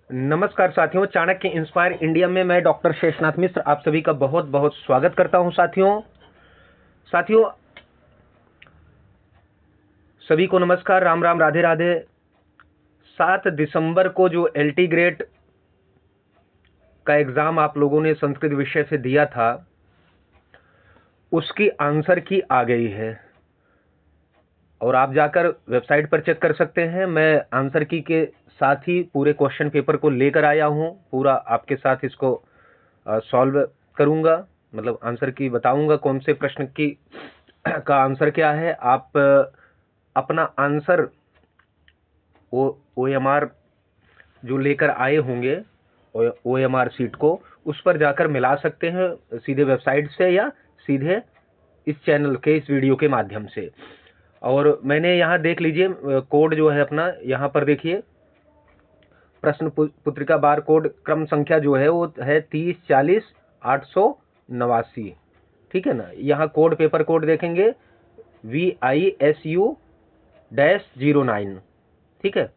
नमस्कार साथियों, Chanakya inspire India में मैं डॉक्टर शेषनाथ मिश्र आप सभी का बहुत बहुत स्वागत करता हूं। साथियों सभी को नमस्कार, राम राम, राधे राधे। 7 दिसंबर को जो एलटी ग्रेड का एग्जाम आप लोगों ने संस्कृत विषय से दिया था, उसकी आंसर की आ गई है और आप जाकर वेबसाइट पर चेक कर सकते हैं। मैं आंसर की के साथ ही पूरे क्वेश्चन पेपर को लेकर आया हूं, पूरा आपके साथ इसको सॉल्व करूंगा, मतलब आंसर की बताऊंगा कौन से प्रश्न की का आंसर क्या है। आप अपना आंसर OMR जो लेकर आए होंगे, OMR सीट को, उस पर जाकर मिला सकते हैं, सीधे वेबसाइट से या सीधे इस चैनल के इस वीडियो के माध्यम से। और मैंने यहाँ देख लीजिए कोड जो है अपना, यहाँ पर देखिए प्रश्न पुत्रिका बार कोड क्रम संख्या जो है वो है 30400889। ठीक है ना। यहाँ कोड पेपर कोड देखेंगे VISU-09। ठीक है।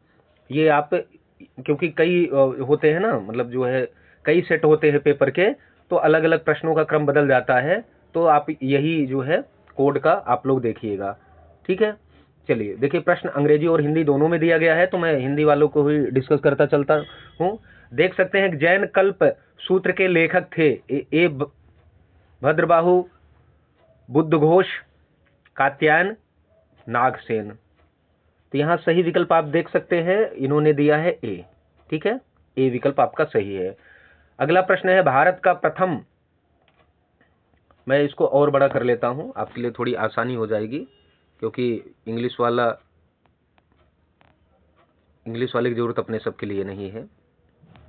ये आप क्योंकि कई होते हैं ना, मतलब जो है कई सेट होते हैं पेपर के, तो अलग अलग प्रश्नों का क्रम बदल जाता है, तो आप यही जो है कोड का आप लोग देखिएगा। ठीक है। चलिए देखिए, प्रश्न अंग्रेजी और हिंदी दोनों में दिया गया है, तो मैं हिंदी वालों को ही डिस्कस करता चलता हूँ। देख सकते हैं जैन कल्प सूत्र के लेखक थे ए भद्रबाहु, बुद्धघोष, कात्यायन, नागसेन। तो यहाँ सही विकल्प आप देख सकते हैं, इन्होंने दिया है ए। ठीक है, ए विकल्प आपका सही है। अगला प्रश्न है भारत का प्रथम, मैं इसको और बड़ा कर लेता हूं आपके लिए, थोड़ी आसानी हो जाएगी, क्योंकि इंग्लिश वाले की जरूरत अपने सबके लिए नहीं है।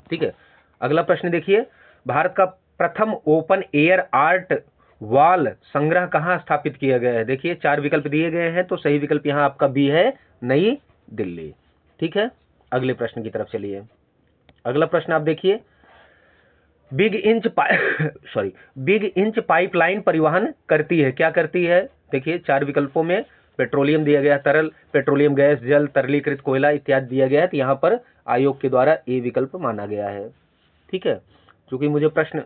ठीक है। अगला प्रश्न देखिए, भारत का प्रथम ओपन एयर आर्ट वॉल संग्रह कहां स्थापित किया गया है। देखिए 4 विकल्प दिए गए हैं, तो सही विकल्प यहां आपका बी है, नई दिल्ली। ठीक है। अगले प्रश्न की तरफ चलिए। अगला प्रश्न आप देखिए, बिग इंच पाइपलाइन परिवहन करती है, क्या करती है। देखिए 4 विकल्पों में पेट्रोलियम दिया गया, तरल पेट्रोलियम गैस, जल, तरलीकृत कोयला इत्यादि दिया गया है, तो यहाँ पर आयोग के द्वारा ए विकल्प माना गया है। ठीक है। क्योंकि मुझे प्रश्न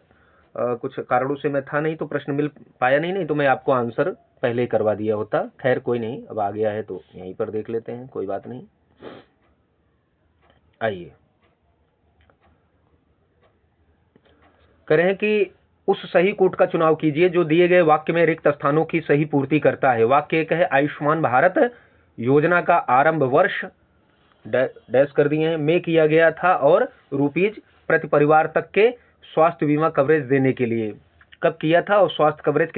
कुछ कारणों से मैं था नहीं, तो प्रश्न मिल पाया नहीं तो मैं आपको आंसर पहले ही करवा दिया होता। खैर कोई नहीं, अब आ गया है तो यहीं पर देख लेते हैं, कोई बात नहीं। आइए करें कि उस सही कूट का चुनाव कीजिए जो दिए गए वाक्य में रिक्त स्थानों की सही पूर्ति करता है। वाक्य एक है, आयुष्मान भारत योजना का आरंभ वर्ष डैश कर दिए हैं में किया गया था और रुपीज प्रति परिवार तक के स्वास्थ्य बीमा कवरेज देने के लिए। कब किया था और स्वास्थ्य कवरेज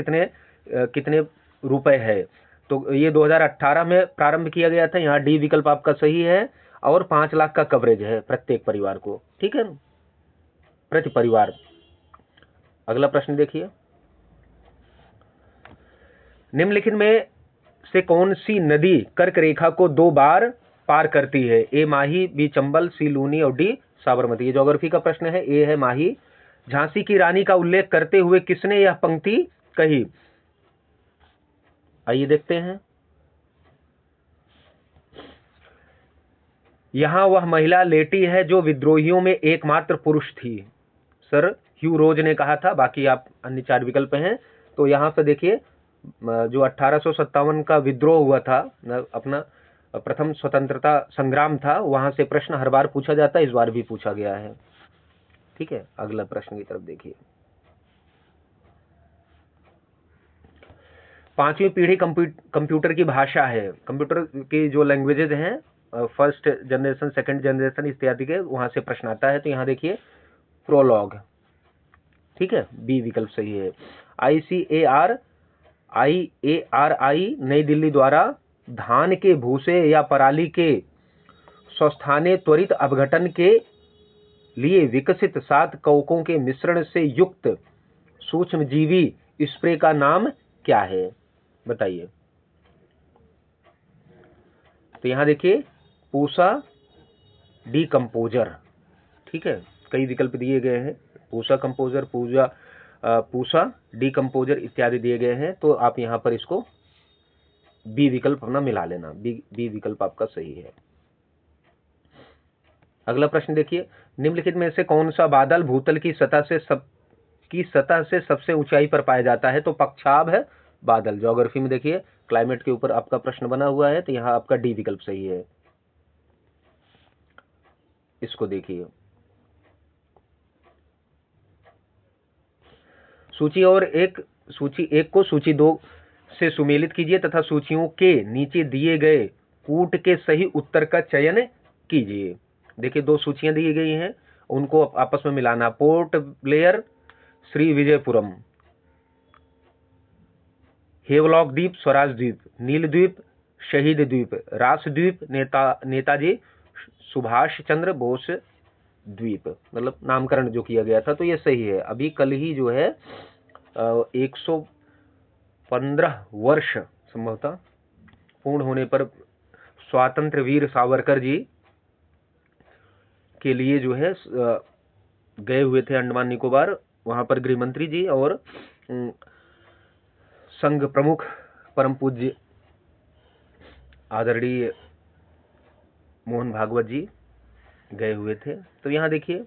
कितने रुपए है। तो ये 2018 में प्रारंभ किया गया था। यहाँ डी विकल्प आपका सही है, और 5 लाख का कवरेज है प्रत्येक परिवार को। ठीक है, प्रति परिवार। अगला प्रश्न देखिए, निम्नलिखित में से कौन सी नदी कर्क रेखा को 2 बार पार करती है। ए माही, बी चंबल, सी लूनी और डी साबरमती। ये ज्योग्राफी का प्रश्न है। ए है माही। झांसी की रानी का उल्लेख करते हुए किसने यह पंक्ति कही। आइए देखते हैं। यहां वह महिला लेटी है जो विद्रोहियों में एकमात्र पुरुष थी। सर ह्यू रोज ने कहा था। बाकी आप अन्य 4 विकल्प हैं। तो यहां से देखिए, जो 1857 का विद्रोह हुआ था, अपना प्रथम स्वतंत्रता संग्राम था, वहां से प्रश्न हर बार पूछा जाता है, इस बार भी पूछा गया है। ठीक है। अगला प्रश्न की तरफ देखिए, 5वीं पीढ़ी कंप्यूटर की भाषा है। कंप्यूटर की जो लैंग्वेजेज हैं, फर्स्ट जनरेशन, सेकंड जनरेशन इत्यादि के, वहां से प्रश्न आता है। तो यहाँ देखिए प्रोलॉग। ठीक है, बी विकल्प सही है। ICARI नई दिल्ली द्वारा धान के भूसे या पराली के स्वस्थाने त्वरित अपघटन के लिए विकसित 7 कवकों के मिश्रण से युक्त सूक्ष्मजीवी स्प्रे का नाम क्या है, बताइए। तो यहां देखिए पूसा डीकंपोजर। ठीक है, कई विकल्प दिए गए हैं, पूसा कंपोजर, पूसा डीकंपोजर इत्यादि दिए गए हैं। तो आप यहां पर इसको बी विकल्प अपना मिला लेना। बी विकल्प आपका सही है। अगला प्रश्न देखिए, निम्नलिखित में से कौन सा बादल भूतल की सतह से सबसे ऊंचाई पर पाया जाता है? तो पक्षाभ है बादल। ज्योग्राफी में देखिए क्लाइमेट के ऊपर आपका प्रश्न बना हुआ है, तो यहाँ आपका डी विकल्प सही है। इसको देखिए, सूची एक को सूची 2 से सुमेलित कीजिए तथा सूचियों के नीचे दिए गए कूट के सही उत्तर का चयन कीजिए। देखिए 2 सूचियां दी गई हैं, उनको आपस में मिलाना। Port Blair, Shri Vijayapuram, Havelock द्वीप, स्वराज द्वीप, नील द्वीप, शहीद द्वीप, रास द्वीप, नेताजी सुभाष चंद्र बोस द्वीप, मतलब नामकरण जो किया गया था, तो ये सही है। अभी कल ही जो है 115 वर्ष संभवतः पूर्ण होने पर स्वातंत्र वीर सावरकर जी के लिए जो है गए हुए थे अंडमान निकोबार। वहां पर गृह मंत्री जी और संघ प्रमुख परम पूज्य आदरणीय मोहन भागवत जी गए हुए थे। तो यहाँ देखिए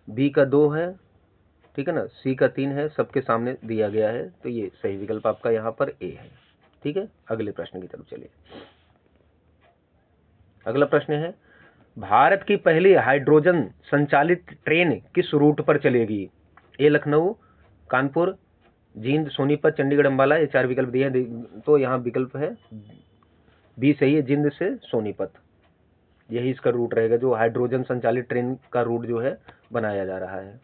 बी का 2 है, ठीक है ना, सी का 3 है, सबके सामने दिया गया है, तो ये सही विकल्प आपका यहाँ पर ए है। ठीक है, अगले प्रश्न की तरफ चलिए। अगला प्रश्न है, भारत की पहली हाइड्रोजन संचालित ट्रेन किस रूट पर चलेगी? ए लखनऊ, कानपुर, जींद, सोनीपत, चंडीगढ़, अंबाला। ये 4 विकल्प दिए हैं, तो यहाँ विकल्प है बी सही है, जिंद से सोनीपत। यही इसका रूट रहेगा, जो हाइड्रोजन संचालित ट्रेन का रूट जो है बनाया जा रहा है।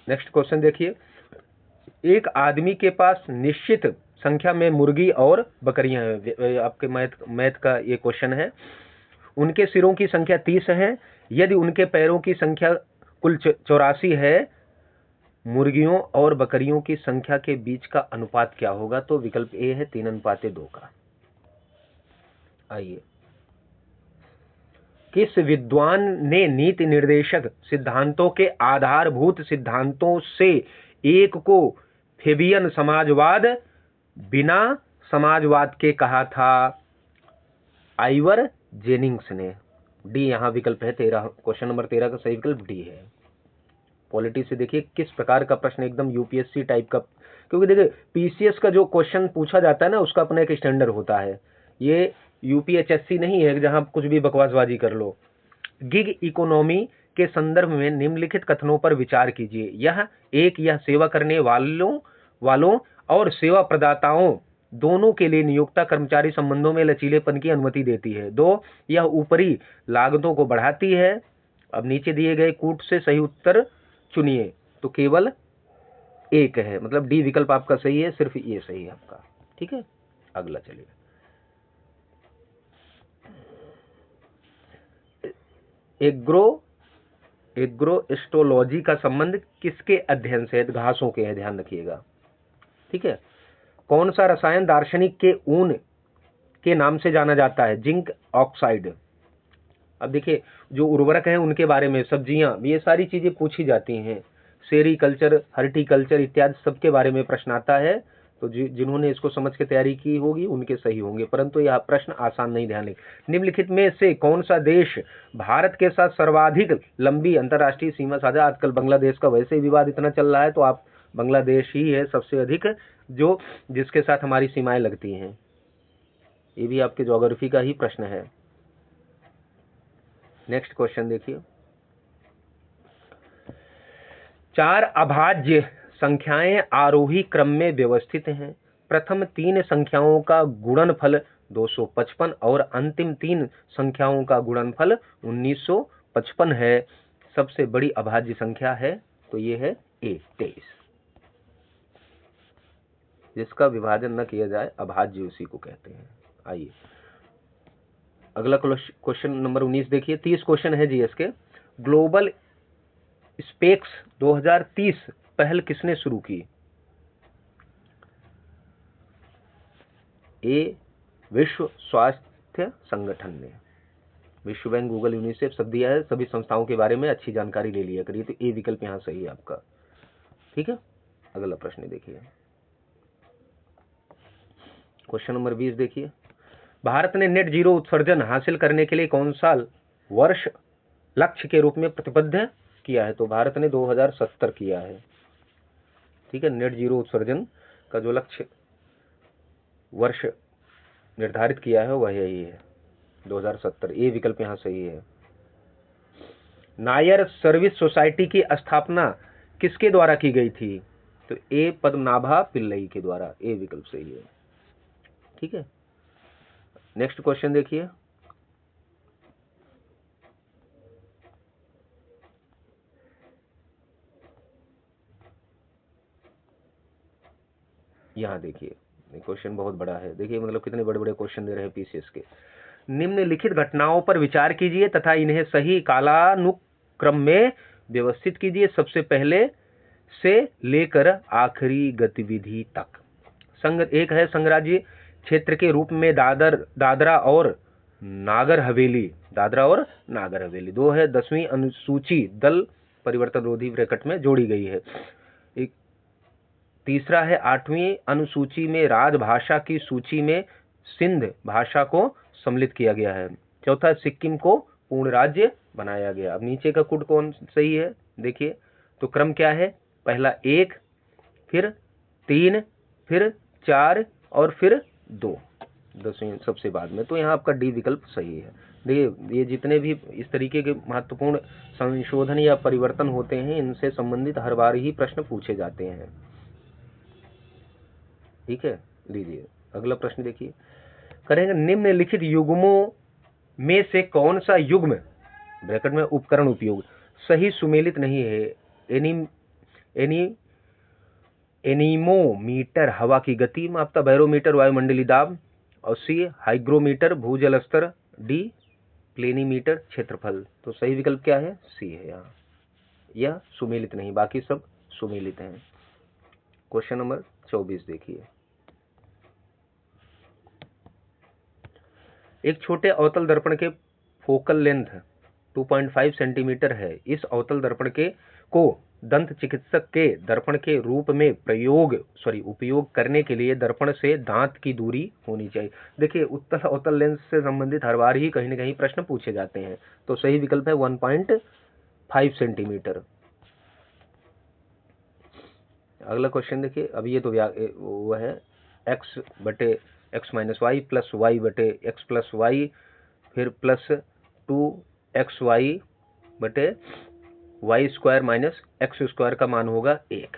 नेक्स्ट क्वेश्चन देखिए, एक आदमी के पास निश्चित संख्या में मुर्गी और बकरियां हैं। आपके मैथ का ये क्वेश्चन है। उनके सिरों की संख्या 30 है। यदि उनके पैरों की संख्या कुल 84 है, मुर्गियों और बकरियों की संख्या के बीच का अनुपात क्या होगा? तो विकल्प ए है 3:2 का। आइए, किस विद्वान ने नीति निर्देशक सिद्धांतों के आधारभूत सिद्धांतों से एक को फेबियन समाजवाद बिना समाजवाद के कहा था? आइवर जेनिंग्स ने। डी यहाँ विकल्प है 13, क्वेश्चन नंबर 13 का सही विकल्प डी है। पॉलिटी से देखिए किस प्रकार का प्रश्न, एकदम यूपीएससी टाइप का, क्योंकि देखिए पीसीएस का जो क्वेश्चन पूछा जाता है ना, उसका अपना एक स्टैंडर्ड होता है। ये यूपीएचएससी नहीं है जहां कुछ भी बकवासबाजी कर लो। गिग इकोनॉमी के संदर्भ में निम्नलिखित कथनों पर विचार कीजिए। यह सेवा करने वालों और सेवा प्रदाताओं दोनों के लिए नियोक्ता कर्मचारी संबंधों में लचीलेपन की अनुमति देती है। 2, यह ऊपरी लागतों को बढ़ाती है। अब नीचे दिए गए कूट से सही उत्तर चुनिए, तो केवल एक है, मतलब डी विकल्प आपका सही है, सिर्फ ये सही है आपका। ठीक है, अगला चलिए। एग्रोएस्ट्रोलॉजी का संबंध किसके अध्ययन से है? घासों के है, ध्यान रखिएगा। ठीक है, कौन सा रसायन दार्शनिक के ऊन के नाम से जाना जाता है? Zinc oxide. अब देखिए जो उर्वरक हैं उनके बारे में, सब्जियां, ये सारी चीजें पूछी जाती हैं। सेरीकल्चर, हर्टिकल्चर इत्यादि सबके बारे में प्रश्न आता है, तो जिन्होंने इसको समझ के तैयारी की होगी उनके सही होंगे, परंतु यह प्रश्न आसान नहीं। ध्यान रखें, निम्नलिखित में से कौन सा देश भारत के साथ सर्वाधिक लंबी अंतर्राष्ट्रीय सीमा साझा? आजकल बांग्लादेश का वैसे ही विवाद इतना चल रहा है, तो आप बांग्लादेश ही है सबसे अधिक जो जिसके साथ हमारी सीमाएं लगती हैं। ये भी आपके ज्योग्राफी का ही प्रश्न है। नेक्स्ट क्वेश्चन देखिए, 4 अभाज्य संख्याएं आरोही क्रम में व्यवस्थित हैं। प्रथम 3 संख्याओं का गुणनफल 255 और अंतिम 3 संख्याओं का गुणनफल 1955 है। सबसे बड़ी अभाज्य संख्या है, तो ये है 23। जिसका विभाजन न किया जाए अभाज्य उसी को कहते हैं। आइए अगला क्वेश्चन नंबर 19 देखिए, 30 क्वेश्चन है जीएस के। ग्लोबल स्पेक्स 2030 पहल किसने शुरू की? ए, विश्व स्वास्थ्य संगठन ने। विश्व बैंक, गूगल, यूनिसेफ सब दिया है, सभी संस्थाओं के बारे में अच्छी जानकारी ले लिया करिए, तो ए विकल्प यहां सही है आपका। ठीक है, अगला प्रश्न देखिए, क्वेश्चन नंबर 20 देखिए, भारत ने नेट जीरो उत्सर्जन हासिल करने के लिए कौन सा वर्ष लक्ष्य के रूप में प्रतिबद्ध किया है? तो भारत ने 2070 किया है। ठीक है, नेट जीरो उत्सर्जन का जो लक्ष्य वर्ष निर्धारित किया है वह यही है, 2070। ए विकल्प यहाँ सही है। नायर सर्विस सोसाइटी की स्थापना किसके द्वारा की गई थी? तो ए पद्मनाभा पिल्लई के द्वारा। ए विकल्प सही है। ठीक है, नेक्स्ट क्वेश्चन देखिए। यहाँ देखिए, क्वेश्चन बहुत बड़ा है। देखिए मतलब कितने बड़े बड़े क्वेश्चन दे रहे हैं पीसीएस के। निम्नलिखित घटनाओं पर विचार कीजिए तथा इन्हें सही कालानुक्रम में व्यवस्थित कीजिए। सबसे पहले से लेकर आखिरी गतिविधि तक। संघ एक है संघराज्य क्षेत्र के रूप में दादरा और नागर हवेली। दो है 10वीं अनुसूची दल परिवर्तन रोधी ब्रैकेट में जोड़ी गई है। एक तीसरा है 8वीं अनुसूची में राजभाषा की सूची में सिंध भाषा को सम्मिलित किया गया है। चौथा, सिक्किम को पूर्ण राज्य बनाया गया। अब नीचे का कुट कौन सही है देखिए, तो क्रम क्या है? पहला 1, फिर 3, फिर 4 और फिर 2, 10वीं सबसे बाद में। तो यहाँ आपका डी विकल्प सही है। देखिए ये जितने भी इस तरीके के महत्वपूर्ण संशोधन या परिवर्तन होते हैं, इनसे संबंधित हर बार ही प्रश्न पूछे जाते हैं। ठीक है, लीजिए अगला प्रश्न देखिए। करेंगे निम्नलिखित युग्मों में से कौन सा युग्म ब्रैकेट में उपकरण उपयोग सही सुमेलित नहीं है? एनीमोमीटर हवा की गति मापता, बैरोमीटर वायुमंडलीय दाब, और सी हाइग्रोमीटर भूजल स्तर, डी प्लेनीमीटर क्षेत्रफल। तो सही विकल्प क्या है? सी है। यहाँ यह सुमेलित नहीं, बाकी सब सुमेलित हैं। क्वेश्चन नंबर 24 देखिए। एक छोटे अवतल दर्पण के फोकल लेंथ 2.5 सेंटीमीटर है। इस अवतल दर्पण को दंत चिकित्सक के दर्पण के रूप में उपयोग करने के लिए दर्पण से दांत की दूरी होनी चाहिए। देखिए उत्तल अवतल लेंस से संबंधित हर बार ही कहीं न कहीं प्रश्न पूछे जाते हैं। तो सही विकल्प है 1.5 सेंटीमीटर। अगला क्वेश्चन देखिए। अब ये तो वो है x/x - y plus y/x plus y, फिर प्लस 2xy/y² माइनस x² का मान होगा 1।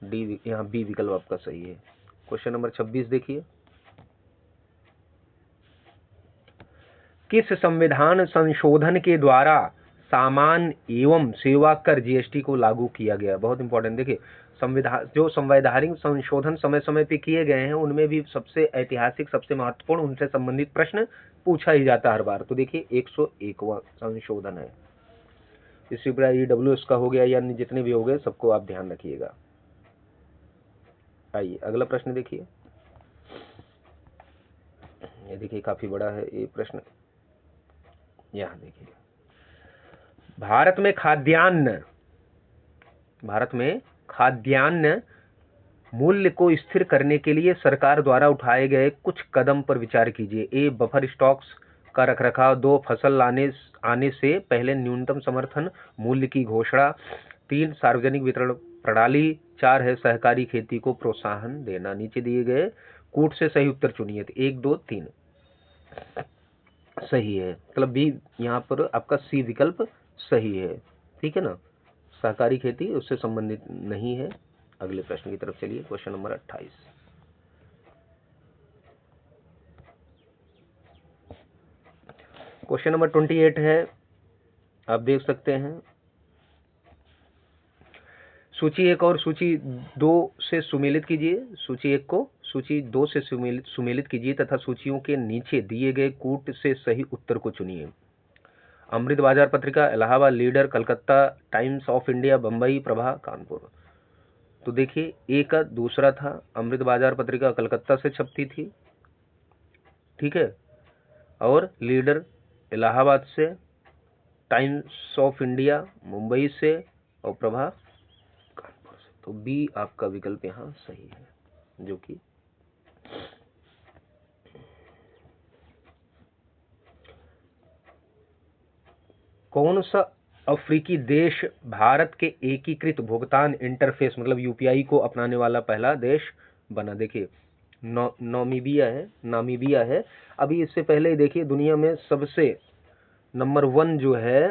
डी, यहाँ बी विकल्प आपका सही है। क्वेश्चन नंबर 26 देखिए। किस संविधान संशोधन के द्वारा सामान एवं सेवा कर जीएसटी को लागू किया गया? बहुत इंपॉर्टेंट। देखिए संवैधानिक संशोधन समय समय पे किए गए हैं, उनमें भी सबसे ऐतिहासिक, सबसे महत्वपूर्ण, उनसे संबंधित प्रश्न पूछा ही जाता है हर बार। तो देखिए 101वां संशोधन है। इसी प्रकार ईडब्ल्यूएस का हो गया, या जितने भी हो गए सबको आप ध्यान रखिएगा। आइए अगला प्रश्न देखिए। ये देखिए काफी बड़ा है ये प्रश्न। यहाँ देखिए, भारत में खाद्यान्न मूल्य को स्थिर करने के लिए सरकार द्वारा उठाए गए कुछ कदम पर विचार कीजिए। ए बफर स्टॉक्स का रखरखाव, 2 फसल आने से पहले न्यूनतम समर्थन मूल्य की घोषणा, 3 सार्वजनिक वितरण प्रणाली, 4 है सहकारी खेती को प्रोत्साहन देना। नीचे दिए गए कूट से सही उत्तर चुनिए। 1, 2, 3 सही है, मतलब बी यहाँ पर आपका सी विकल्प सही है। ठीक है ना, सहकारी खेती उससे संबंधित नहीं है। अगले प्रश्न की तरफ चलिए। Question number 28। क्वेश्चन नंबर 28 है, आप देख सकते हैं। सूची 1 और सूची 2 से सुमेलित कीजिए। सूची 1 को सूची 2 से सुमेलित कीजिए तथा सूचियों के नीचे दिए गए कूट से सही उत्तर को चुनिए। Amrita Bazar Patrika, Allahabad Leader, Calcutta Times of India, Bombay Prabha, Kanpur. तो देखिए ए का दूसरा था, अमृत बाजार पत्रिका कलकत्ता से छपती थी। ठीक है, और लीडर इलाहाबाद से, टाइम्स ऑफ इंडिया मुंबई से, और प्रभा कानपुर से। तो बी आपका विकल्प यहाँ सही है, जो कि कौन सा अफ्रीकी देश भारत के एकीकृत भुगतान इंटरफेस मतलब यूपीआई को अपनाने वाला पहला देश बना? देखिए नामीबिया है। अभी इससे पहले देखिए दुनिया में सबसे नंबर 1 जो है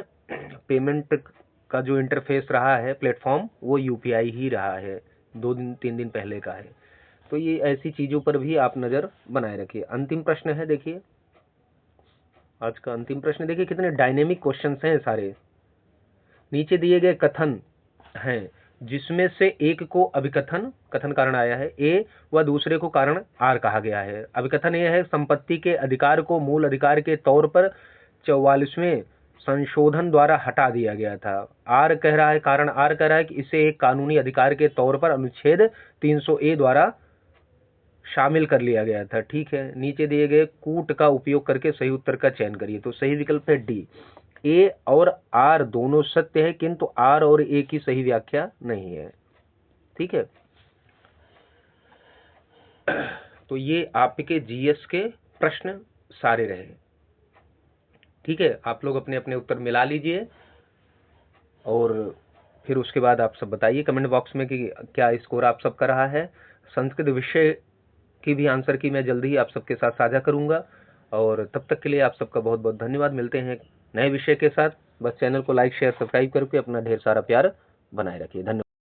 पेमेंट का जो इंटरफेस रहा है प्लेटफॉर्म, वो यूपीआई ही रहा है, 2-3 दिन पहले का है। तो ये ऐसी चीजों पर भी आप नजर बनाए रखिए। अंतिम प्रश्न है, देखिए आज का अंतिम प्रश्न। देखिए कितने डायनेमिक क्वेश्चंस हैं सारे। नीचे दिए गए कथन हैं जिसमें से एक को अभिकथन कथन कारण आया है ए व दूसरे को कारण आर कहा गया है। अभिकथन यह है संपत्ति के अधिकार को मूल अधिकार के तौर पर 44वें संशोधन द्वारा हटा दिया गया था। आर कह रहा है, कारण आर कह रहा है कि इसे एक कानूनी अधिकार के तौर पर अनुच्छेद 300A द्वारा शामिल कर लिया गया था। ठीक है, नीचे दिए गए कूट का उपयोग करके सही उत्तर का चयन करिए। तो सही विकल्प है डी, ए और आर दोनों सत्य है किंतु आर और ए की सही व्याख्या नहीं है। ठीक है, तो ये आपके जीएस के प्रश्न सारे रहे। ठीक है, आप लोग अपने अपने उत्तर मिला लीजिए और फिर उसके बाद आप सब बताइए कमेंट बॉक्स में कि क्या स्कोर आप सबका रहा है। संस्कृत विषय की भी आंसर की मैं जल्दी ही आप सबके साथ साझा करूंगा। और तब तक के लिए आप सबका बहुत बहुत धन्यवाद। मिलते हैं नए विषय के साथ। बस चैनल को लाइक शेयर सब्सक्राइब करके अपना ढेर सारा प्यार बनाए रखिए। धन्यवाद।